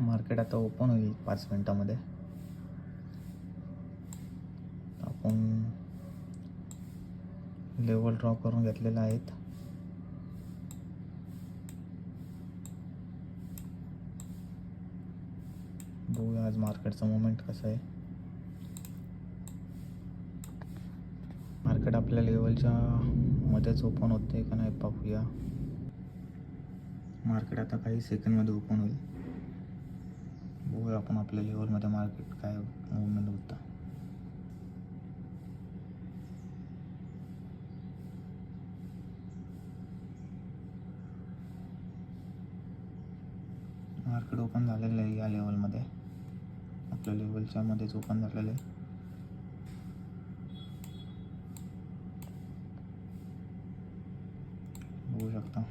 Market आता open होईल 5 मिनिटामध्ये. आपण लेवल ड्रॉ करून घेतलेले आहेत. बघूया आज मार्केटचा मोमेंट कसा आहे. मार्केट आपल्या लेवलच्या मध्येच ओपन होते का नाही पाहूया. मार्केट आता काही सेकंडमध्ये ओपन होईल. बघूया आपण आपल्या लेवलमध्ये मार्केट काय मूवमेंट होतं. मार्केट ओपन झालेलं आहे या लेवलमध्ये, आपल्या लेवलच्या मध्येच ओपन झालेलं आहे. बघू शकता.